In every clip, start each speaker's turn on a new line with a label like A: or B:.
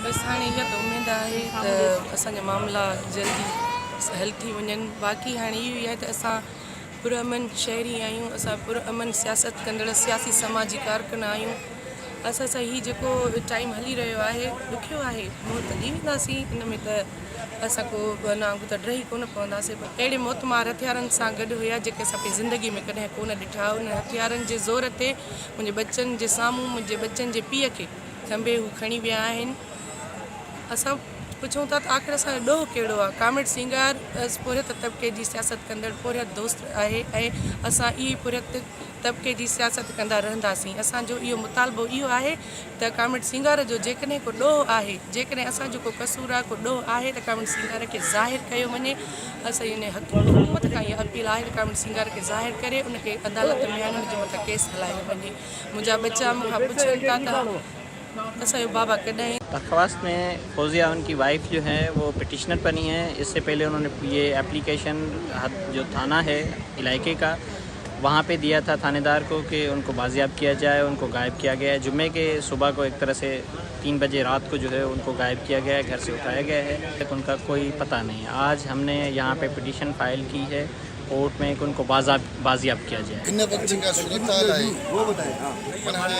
A: बस हाणे इहा त उमेद आहे त असांजा मामला जल्दी हल थी वञनि। बाक़ी हाणे इहो ई आहे त असां पुरअमन शहरी आहियूं, असां पुरअमन सियासत कंदड़ सियासी समाजी कारकुन आहियूं। असां सां हीउ जेको टाइम हली रहियो आहे ॾुखियो आहे, मुंहुं त ॾी वेंदासीं इन में त असां को वांगुरु त ॾही कोन पवंदासीं। पर अहिड़े मोतमार हथियारनि सां गॾु हुया जेके असां पंहिंजी ज़िंदगी में कॾहिं कोन ॾिठा। उन हथियारनि जे ज़ोर ते मुंहिंजे बच्चनि जे साम्हूं मुंहिंजे बच्चनि जे पीउ खे खंबे हू खणी विया आहिनि। असां पुछूं था त आख़िर असांजो ॾोह कहिड़ो आहे। कामिड़ सिंगार पुरियत तबिके जी सियासत कंदड़ पुरियत दोस्त आहे ऐं असां इहा पुरियत तबिके जी सियासत कंदा रहंदासीं। असांजो इहो मुतालबो इहो आहे त कामिड़ सिंगार जो जेकॾहिं को ॾोह आहे, जेकॾहिं असांजो को कसूर आहे, को ॾोह आहे त कामिड़ सिंगार खे ज़ाहिर कयो वञे। असां इन हुकूमत खां इहा अपील आहे त कामिड़ सिंगार खे ज़ाहिर करे उनखे अदालत में हुन जे मथां केस हलायो वञे। मुंहिंजा बच्चा मूंखां पुछनि था त असांजो बाबा कॾहिं।
B: दरख्वास्त में फौजिया उनकी वाइफ जो है वो पिटिशनर बनी है। इससे पहले उन्होंने ये एप्लीकेशन जो थाना है इलाके का वहाँ पे दिया था थानेदार को कि उनको बाजियाब किया जाए, उनको गायब किया गया है। जुम्मे के सुबह को एक तरह से 3 बजे रात को जो है उनको गायब किया गया है, घर से उठाया गया है, उनका कोई पता नहीं है। आज हमने यहाँ पे पिटिशन फाइल की है कोर्ट में कि उनको बाजियाब किया जाए।
C: इन वक्त जेका सूरत हाल आहे पर हाणे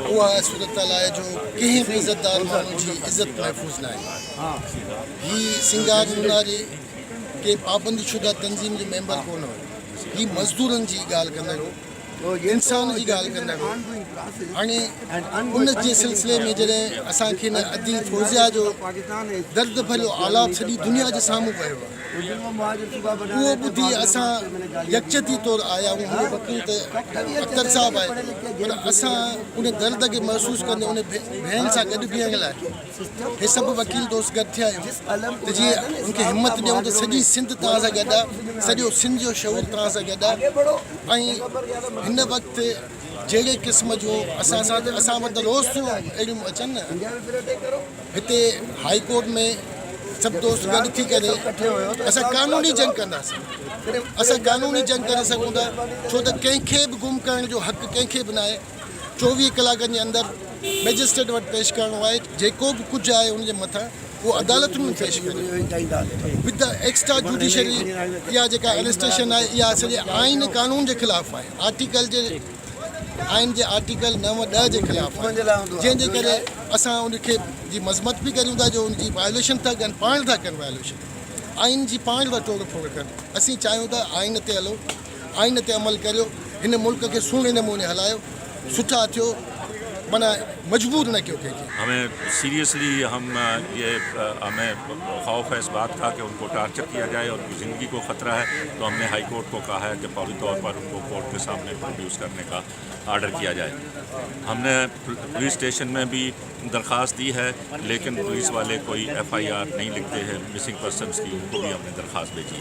C: उहा सूरत हाल आहे जो कंहिं बि इज़तदार माण्हू जी इज़त महफ़ूज़ न आहे। ही सिंगार मुनारी के पाबंदी शुदा तंज़ीम जो मेंबर कोन हो, ही मज़दूरनि जी ॻाल्हि कंदा आहियूं, इंसान जी ॻाल्हि कंदा आहियूं। हाणे उन जे सिलसिले में जॾहिं असांखे न अदी फौजिया जो दर्द भरियो आलाप सॼी दुनिया जे साम्हूं पियो आहे, उहो ॿुधी असां यकजहती तौरु आया आहियूं। हुन वकील त अख्तर साहिबु आहे, पर असां उन दर्द खे महसूसु कंदे उन भेण सां गॾु बीहण लाइ हे सभु वकील दोस्त गॾु थिया आहियूं त जीअं उनखे हिमत ॾियूं त सॼी सिंध तव्हां सां गॾु आहे, सॼो सिंध जो शऊर तव्हां सां गॾु आहे। ऐं हिन वक़्तु जहिड़े क़िस्म जो असां वटि रोज़ थियूं अहिड़ियूं अचनि न, हिते हाई कोर्ट में सभु दोस्त गॾु थी करे असां कानूनी जंग कंदासीं। असां कानूनी जंग करे सघूं था छो त कंहिंखे बि गुम करण जो हक़ु कंहिंखे बि न आहे। 24 कलाकनि जे अंदरि मैजिस्ट्रेट वटि पेश करिणो आहे। जेको बि कुझु आहे उनजे मथां उहो अदालतुनि में पेश करे विद द एक्स्ट्रा जुडिशरी। इहा जेका अरेस्टेशन आहे इहा सॼे आइन कानून जे ख़िलाफ़ु आहे, आइन जे आर्टिकल 9(10) जे ख़िलाफ़ु आहे, जंहिंजे करे असां उनखे जी मज़मत बि करियूं था जो उनजी वायोलेशन था कनि, पाण था कनि वायोलेशन, आइन जी पाण था तोड़ फोड़ कनि। असीं चाहियूं था आइन ते हलो, आइन ते अमल करियो, हिन मुल्क खे सुहिणे नमूने हलायो, सुठा थियो, माना मजबूर न कयो कंहिंखे।
D: हमें सीरियसली हमें खौफ है इस बात का कि उनको टार्चर किया जाए और उनकी ज़िंदगी को ख़तरा है, तो हमने हाई कोर्ट को कहा है कि फौरी तौर पर उनको कोर्ट के सामने प्रोड्यूस करने का आर्डर किया जाए। हमने पुलिस स्टेशन में भी दरख्वास्त दी है, लेकिन पुलिस वाले कोई FIR नहीं लिखते हैं मिसिंग पर्सनस की, उनको भी हमने दरख्वास्त भेजी है।